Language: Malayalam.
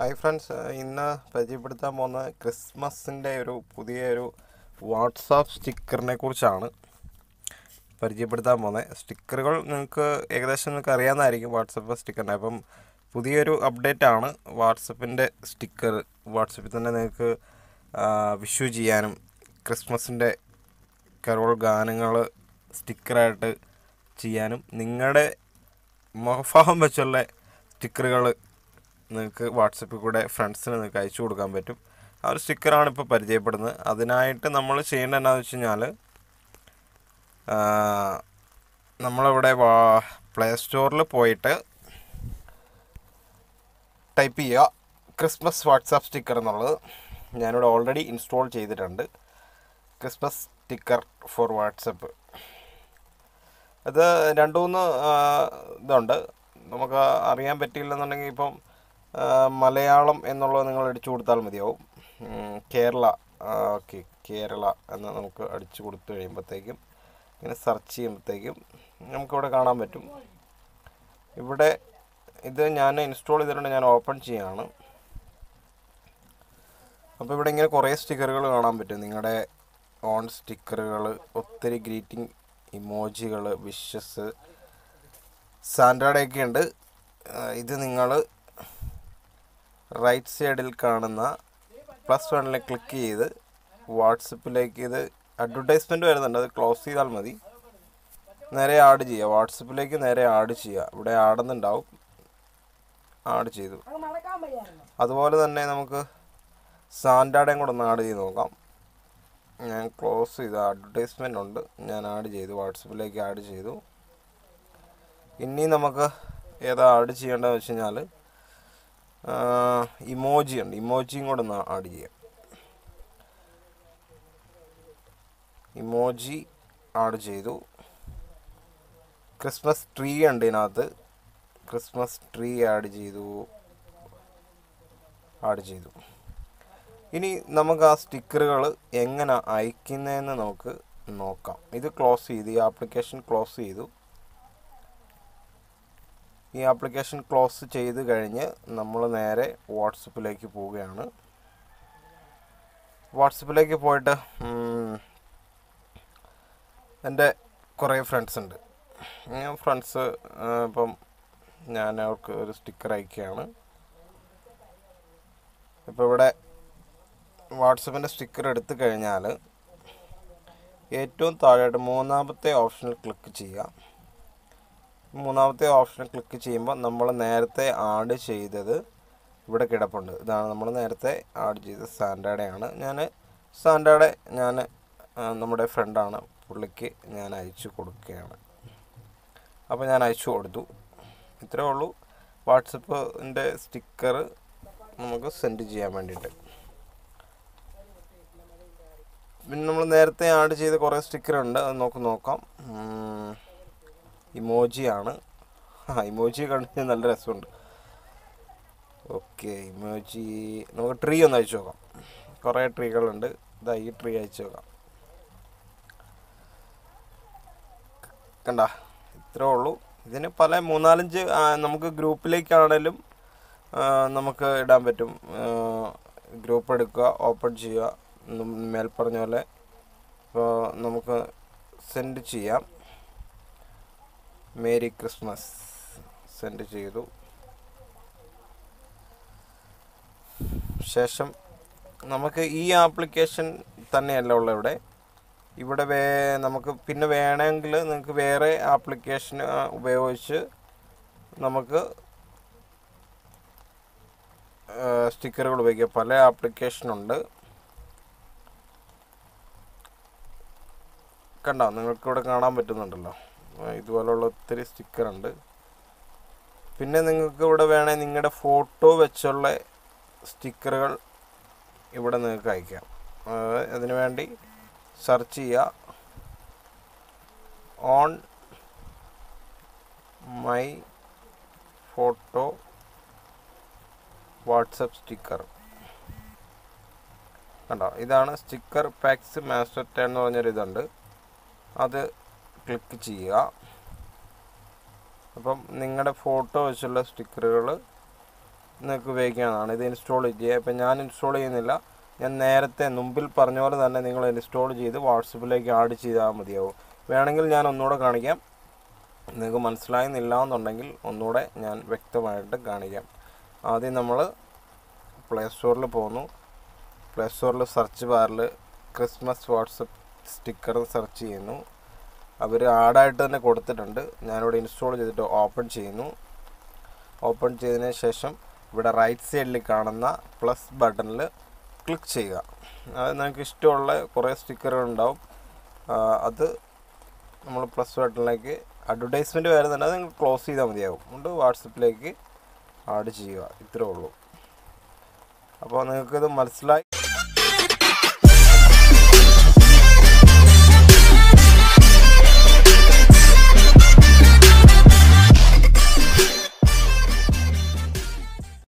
ഹായ് ഫ്രണ്ട്സ്, ഇന്ന് പരിചയപ്പെടുത്താൻ പോകുന്ന ക്രിസ്മസിൻ്റെ പുതിയൊരു വാട്സാപ്പ് സ്റ്റിക്കറിനെ കുറിച്ചാണ് പരിചയപ്പെടുത്താൻ പോകുന്നത്. സ്റ്റിക്കറുകൾ നിങ്ങൾക്ക് അറിയാവുന്നതായിരിക്കും. വാട്സപ്പ് സ്റ്റിക്കറിൻ്റെ അപ്പം പുതിയൊരു അപ്ഡേറ്റ് ആണ് വാട്സപ്പിൻ്റെ സ്റ്റിക്കർ. വാട്സപ്പിൽ തന്നെ നിങ്ങൾക്ക് വിഷു ചെയ്യാനും ക്രിസ്മസിൻ്റെ കരോൾ ഗാനങ്ങൾ സ്റ്റിക്കറായിട്ട് ചെയ്യാനും നിങ്ങളുടെ മുഖഭാവം വെച്ചുള്ള സ്റ്റിക്കറുകൾ നിങ്ങൾക്ക് വാട്സപ്പിൽ കൂടെ ഫ്രണ്ട്സിന് നിങ്ങൾക്ക് അയച്ചു കൊടുക്കാൻ പറ്റും. ആ ഒരു സ്റ്റിക്കറാണ് ഇപ്പോൾ പരിചയപ്പെടുന്നത്. അതിനായിട്ട് നമ്മൾ ചെയ്യേണ്ടത് എന്താണെന്ന് വെച്ച് കഴിഞ്ഞാൽ, നമ്മളിവിടെ പ്ലേ സ്റ്റോറിൽ പോയിട്ട് ടൈപ്പ് ചെയ്യുക ക്രിസ്മസ് വാട്സാപ്പ് സ്റ്റിക്കർ എന്നുള്ളത്. ഞാനിവിടെ ഓൾറെഡി ഇൻസ്റ്റാൾ ചെയ്തിട്ടുണ്ട് ക്രിസ്മസ് സ്റ്റിക്കർ ഫോർ വാട്സപ്പ്. അത് 2-3 ഇതുണ്ട്. നമുക്ക് അറിയാൻ പറ്റിയില്ലെന്നുണ്ടെങ്കിൽ ഇപ്പം മലയാളം എന്നുള്ളത് നിങ്ങൾ അടിച്ചു കൊടുത്താൽ മതിയാവും. കേരള, ഓക്കെ, കേരള എന്ന് നമുക്ക് അടിച്ചു കൊടുത്തു കഴിയുമ്പോഴത്തേക്കും ഇങ്ങനെ സെർച്ച് ചെയ്യുമ്പോഴത്തേക്കും നമുക്കിവിടെ കാണാൻ പറ്റും. ഇവിടെ ഇത് ഞാൻ ഇൻസ്റ്റാൾ ചെയ്തിട്ടുണ്ട്. ഞാൻ ഓപ്പൺ ചെയ്യുകയാണ്. അപ്പോൾ ഇവിടെ ഇങ്ങനെ കുറേ സ്റ്റിക്കറുകൾ കാണാൻ പറ്റും. നിങ്ങളുടെ ഓൺ സ്റ്റിക്കറുകൾ, ഒത്തിരി ഗ്രീറ്റിംഗ് ഇമോജികൾ, വിഷസ്, സാൻഡാഡൊക്കെ ഉണ്ട്. ഇത് നിങ്ങൾ റൈറ്റ് സൈഡിൽ കാണുന്ന +1 ക്ലിക്ക് ചെയ്ത് വാട്സപ്പിലേക്ക്, ഇത് അഡ്വർടൈസ്മെൻറ്റ് വരുന്നുണ്ട്, അത് ക്ലോസ് ചെയ്താൽ മതി. നേരെ ആഡ് ചെയ്യുക, വാട്സപ്പിലേക്ക് നേരെ ആഡ് ചെയ്യുക. ഇവിടെ ആടുന്നുണ്ടാവും, ആഡ് ചെയ്തു. അതുപോലെ തന്നെ നമുക്ക് സാൻഡാഡയും കൂടെ ഒന്ന് ആഡ് ചെയ്ത് നോക്കാം. ഞാൻ ക്ലോസ് ചെയ്തു. അഡ്വർടൈസ്മെൻ്റ് ഉണ്ട്, ഞാൻ ആഡ് ചെയ്തു, വാട്സപ്പിലേക്ക് ആഡ് ചെയ്തു. ഇനി നമുക്ക് ഏതാ ആഡ് ചെയ്യേണ്ടതെന്ന് വെച്ച് കഴിഞ്ഞാൽ, ഇമോജി ഉണ്ട്, ഇമോജിയും കൂടെ ഒന്ന് ആഡ് ചെയ്യാം. ഇമോജി ആഡ് ചെയ്തു. ക്രിസ്മസ് ട്രീ ഉണ്ട് ഇതിനകത്ത്, ക്രിസ്മസ് ട്രീ ആഡ് ചെയ്തു. ഇനി നമുക്ക് ആ സ്റ്റിക്കറുകൾ എങ്ങനെ അയക്കുന്നതെന്ന് നമുക്ക് നോക്കാം. ഇത് ക്ലോസ് ചെയ്തു, ഈ ആപ്ലിക്കേഷൻ ക്ലോസ് ചെയ്തു. ഈ ആപ്ലിക്കേഷൻ ക്ലോസ് ചെയ്ത് കഴിഞ്ഞ് നമ്മൾ നേരെ വാട്സപ്പിലേക്ക് പോവുകയാണ്. വാട്സപ്പിലേക്ക് പോയിട്ട് എൻ്റെ കുറേ ഫ്രണ്ട്സ് ഉണ്ട്. ഫ്രണ്ട്സ് ഇപ്പം ഞാൻ അവർക്ക് ഒരു സ്റ്റിക്കർ അയക്കുകയാണ്. ഇപ്പോൾ ഇവിടെ വാട്സപ്പിൻ്റെ സ്റ്റിക്കർ എടുത്തു കഴിഞ്ഞാൽ ഏറ്റവും താഴെയായിട്ട് 3-ാമത്തെ ഓപ്ഷനിൽ ക്ലിക്ക് ചെയ്യുക. 3-ാമത്തെ ഓപ്ഷനിൽ ക്ലിക്ക് ചെയ്യുമ്പോൾ നമ്മൾ നേരത്തെ ആഡ് ചെയ്തത് ഇവിടെ കിടപ്പുണ്ട്. ഇതാണ് നമ്മൾ നേരത്തെ ആഡ് ചെയ്ത സാൻഡാഡയാണ്. സാൻഡാഡ നമ്മുടെ ഫ്രണ്ടാണ്, പുള്ളിക്ക് ഞാൻ അയച്ചു കൊടുക്കുകയാണ്. അപ്പോൾ ഞാൻ അയച്ചു കൊടുത്തു. ഇത്രയേ ഉള്ളൂ വാട്സപ്പിൻ്റെ സ്റ്റിക്കർ നമുക്ക് സെൻഡ് ചെയ്യാൻ വേണ്ടിയിട്ട്. പിന്നെ നമ്മൾ നേരത്തെ ആഡ് ചെയ്ത കുറേ സ്റ്റിക്കറുണ്ട്, അത് നോക്കാം. ഇമോജിയാണ്. ഇമോജി കണ്ടിട്ട് നല്ല രസമുണ്ട്. Okay, emoji. നമുക്ക് ട്രീ ഒന്ന് അയച്ചു നോക്കാം. കുറേ ട്രീകളുണ്ട്. ഇതാ ഈ ട്രീ അയച്ചു നോക്കാം. കണ്ട, ഇത്രേ ഉള്ളൂ. ഇതിന് പല 3-4 നമുക്ക് ഗ്രൂപ്പിലേക്കാണേലും നമുക്ക് ഇടാൻ പറ്റും. ഗ്രൂപ്പ് എടുക്കുക, ഓപ്പൺ ചെയ്യുക, മേൽ പറഞ്ഞ പോലെ. ഇപ്പോൾ നമുക്ക് സെൻഡ് ചെയ്യാം. മേരി ക്രിസ്മസ് സെൻഡ് ചെയ്തു. ശേഷം നമുക്ക് ഈ ആപ്ലിക്കേഷൻ തന്നെയല്ല ഉള്ള ഇവിടെ നമുക്ക് പിന്നെ വേണമെങ്കിൽ നിങ്ങൾക്ക് വേറെ ആപ്ലിക്കേഷൻ ഉപയോഗിച്ച് നമുക്ക് സ്റ്റിക്കറുകൾ ഉപയോഗിക്കാം. പല ആപ്ലിക്കേഷനുണ്ട്. കണ്ടോ, നിങ്ങൾക്കിവിടെ കാണാൻ പറ്റുന്നുണ്ടല്ലോ, ഇതുപോലുള്ള ഒത്തിരി സ്റ്റിക്കറുണ്ട്. പിന്നെ നിങ്ങൾക്ക് ഇവിടെ വേണമെങ്കിൽ നിങ്ങളുടെ ഫോട്ടോ വെച്ചുള്ള സ്റ്റിക്കറുകൾ ഇവിടെ നിങ്ങൾക്ക് അയക്കാം. അതിനു വേണ്ടി സെർച്ച് ചെയ്യുക on my photo WhatsApp sticker. കണ്ടോ, ഇതാണ് സ്റ്റിക്കർ പാക്സ് മാസ്റ്റർ 10 എന്ന് പറഞ്ഞൊരിതുണ്ട്. അത് ക്ലിക്ക് ചെയ്യുക. അപ്പം നിങ്ങളുടെ ഫോട്ടോ വെച്ചുള്ള സ്റ്റിക്കറുകൾ നിങ്ങൾക്ക് ഉപയോഗിക്കാവുന്നതാണ്. ഇത് ഇൻസ്റ്റാൾ ചെയ്യുക. ഇപ്പം ഞാൻ ഇൻസ്റ്റാൾ ചെയ്യുന്നില്ല. ഞാൻ നേരത്തെ മുമ്പിൽ പറഞ്ഞ പോലെ തന്നെ നിങ്ങൾ ഇൻസ്റ്റാൾ ചെയ്ത് വാട്സപ്പിലേക്ക് ആഡ് ചെയ്താൽ മതിയാവും. വേണമെങ്കിൽ ഞാൻ ഒന്നുകൂടെ കാണിക്കാം. നിങ്ങൾക്ക് മനസ്സിലാകുന്നില്ല എന്നുണ്ടെങ്കിൽ ഒന്നുകൂടെ ഞാൻ വ്യക്തമായിട്ട് കാണിക്കാം. ആദ്യം നമ്മൾ പ്ലേ സ്റ്റോറിൽ പോകുന്നു. പ്ലേ സ്റ്റോറിൽ സെർച്ച് ബാറിൽ ക്രിസ്മസ് വാട്സപ്പ് സ്റ്റിക്കർ സെർച്ച് ചെയ്യുന്നു. അവർ ആഡായിട്ട് തന്നെ കൊടുത്തിട്ടുണ്ട്. ഞാനിവിടെ ഇൻസ്റ്റാൾ ചെയ്തിട്ട് ഓപ്പൺ ചെയ്യുന്നു. ഓപ്പൺ ചെയ്തതിന് ശേഷം ഇവിടെ റൈറ്റ് സൈഡിൽ കാണുന്ന പ്ലസ് ബട്ടണിൽ ക്ലിക്ക് ചെയ്യുക. അത് നിങ്ങൾക്ക് ഇഷ്ടമുള്ള കുറേ സ്റ്റിക്കറുകളുണ്ടാവും. അത് നമ്മൾ പ്ലസ് ബട്ടണിലേക്ക് അഡ്വർടൈസ്മെൻറ്റ് വരുന്നുണ്ട്. അത് നിങ്ങൾ ക്ലോസ് ചെയ്താൽ മതിയാവും. അതുകൊണ്ട് വാട്സപ്പിലേക്ക് ആഡ് ചെയ്യുക. ഇത്രേ ഉള്ളൂ. അപ്പോൾ നിങ്ങൾക്കിത് മനസ്സിലായി